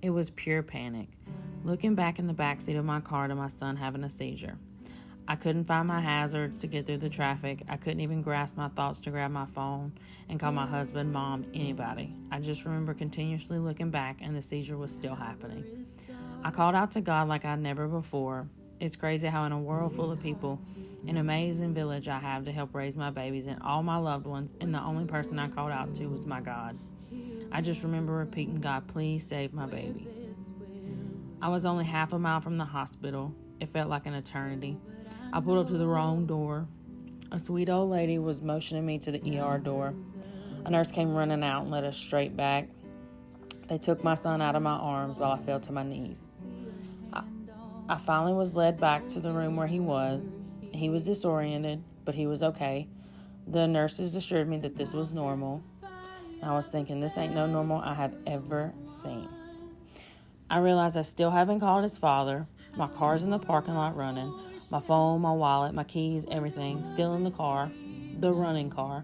It was pure panic. Looking back in the backseat of my car to my son having a seizure. I couldn't find my hazards to get through the traffic. I couldn't even grasp my thoughts to grab my phone and call my husband, mom, anybody. I just remember continuously looking back and the seizure was still happening. I called out to God like I'd never before. It's crazy how in a world full of people, an amazing village I have to help raise my babies and all my loved ones, and the only person I called out to was my God. I just remember repeating, God, please save my baby. I was only half a mile from the hospital. It felt like an eternity. I pulled up to the wrong door. A sweet old lady was motioning me to the ER door. A nurse came running out and led us straight back. They took my son out of my arms while I fell to my knees. I finally was led back to the room where he was. He was disoriented, but he was okay. The nurses assured me that this was normal. I was thinking, this ain't no normal I have ever seen. I realized I still haven't called his father. My car's in the parking lot running. My phone, my wallet, my keys, everything, still in the car, the running car.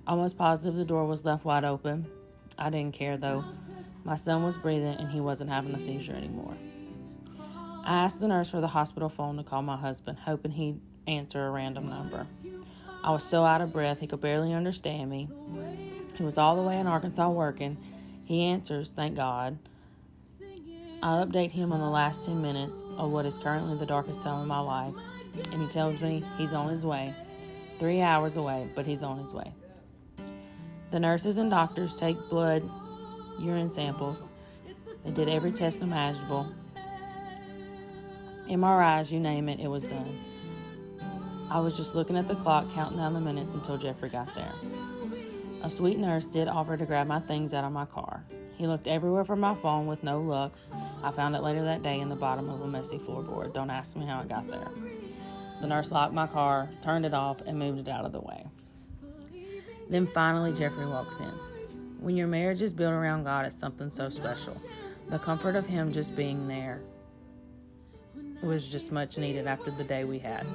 Almost positive the door was left wide open. I didn't care though. My son was breathing and he wasn't having a seizure anymore. I asked the nurse for the hospital phone to call my husband, hoping he'd answer a random number. I was so out of breath he could barely understand me. He was all the way in Arkansas working. He answers, thank God. I update him on the last 10 minutes of what is currently the darkest time of my life, and he tells me he's on his way. 3 hours away, but he's on his way. The nurses and doctors take blood, urine samples. They did every test imaginable. MRIs, you name it, it was done. I was just looking at the clock, counting down the minutes until Jeffrey got there. A sweet nurse did offer to grab my things out of my car. He looked everywhere for my phone with no luck. I found it later that day in the bottom of a messy floorboard. Don't ask me how it got there. The nurse locked my car, turned it off, and moved it out of the way. Then finally Jeffrey walks in. When your marriage is built around God, it's something so special. The comfort of him just being there was just much needed after the day we had.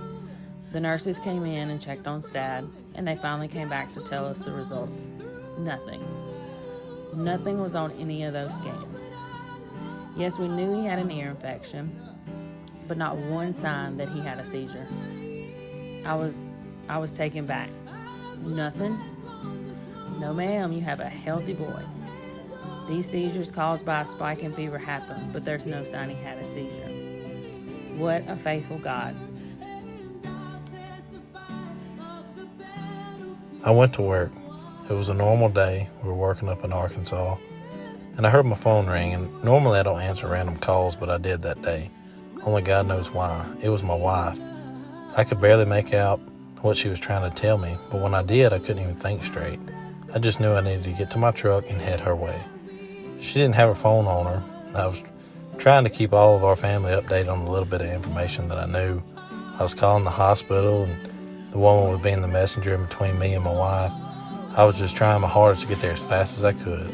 The nurses came in and checked on Stad, and they finally came back to tell us the results. Nothing was on any of those scans. Yes, we knew he had an ear infection, but not one sign that he had a seizure. I was taken back. Nothing? No, ma'am, you have a healthy boy. These seizures caused by a spike in fever happen, but there's no sign he had a seizure. What a faithful God. I went to work. It was a normal day. We were working up in Arkansas, and I heard my phone ring, and normally I don't answer random calls, but I did that day. Only God knows why. It was my wife. I could barely make out what she was trying to tell me, but when I did, I couldn't even think straight. I just knew I needed to get to my truck and head her way. She didn't have her phone on her. I was trying to keep all of our family updated on the little bit of information that I knew. I was calling the hospital, and the woman was being the messenger in between me and my wife. I was just trying my hardest to get there as fast as I could.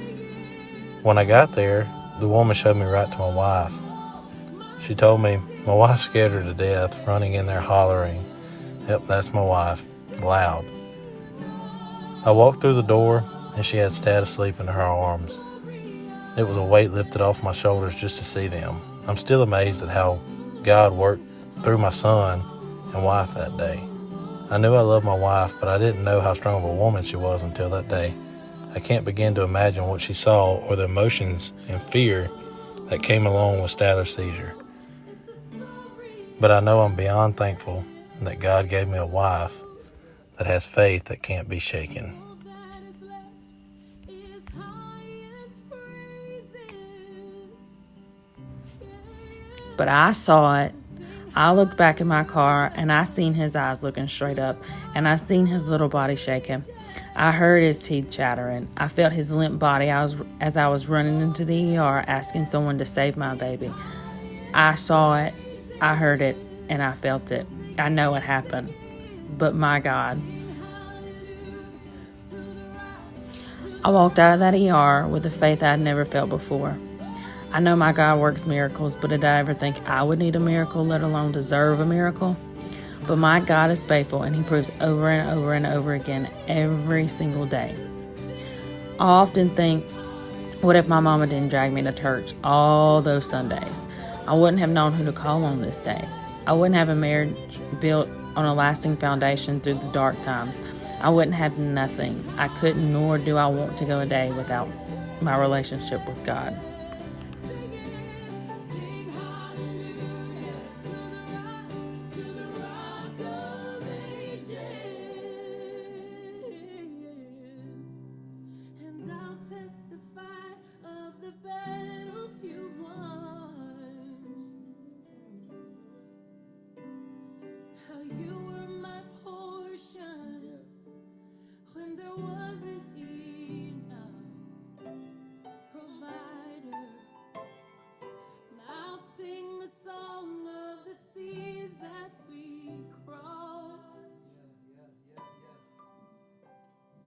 When I got there, the woman showed me right to my wife. She told me my wife scared her to death, running in there hollering, "Yep, that's my wife," loud. I walked through the door, and she had Stad asleep in her arms. It was a weight lifted off my shoulders just to see them. I'm still amazed at how God worked through my son and wife that day. I knew I loved my wife, but I didn't know how strong of a woman she was until that day. I can't begin to imagine what she saw or the emotions and fear that came along with Stadler's seizure. But I know I'm beyond thankful that God gave me a wife that has faith that can't be shaken. But I saw it. I looked back in my car, and I seen his eyes looking straight up, and I seen his little body shaking. I heard his teeth chattering. I felt his limp body as I was running into the ER asking someone to save my baby. I saw it, I heard it, and I felt it. I know it happened. But my God. I walked out of that ER with a faith I'd never felt before. I know my God works miracles, but did I ever think I would need a miracle, let alone deserve a miracle? But my God is faithful, and he proves over and over and over again every single day. I often think What if my mama didn't drag me to church all those Sundays? I wouldn't have known who to call on this day. I wouldn't have a marriage built on a lasting foundation through the dark times. I wouldn't have nothing. I couldn't, nor do I want to go a day without my relationship with God. And I'll testify of the best.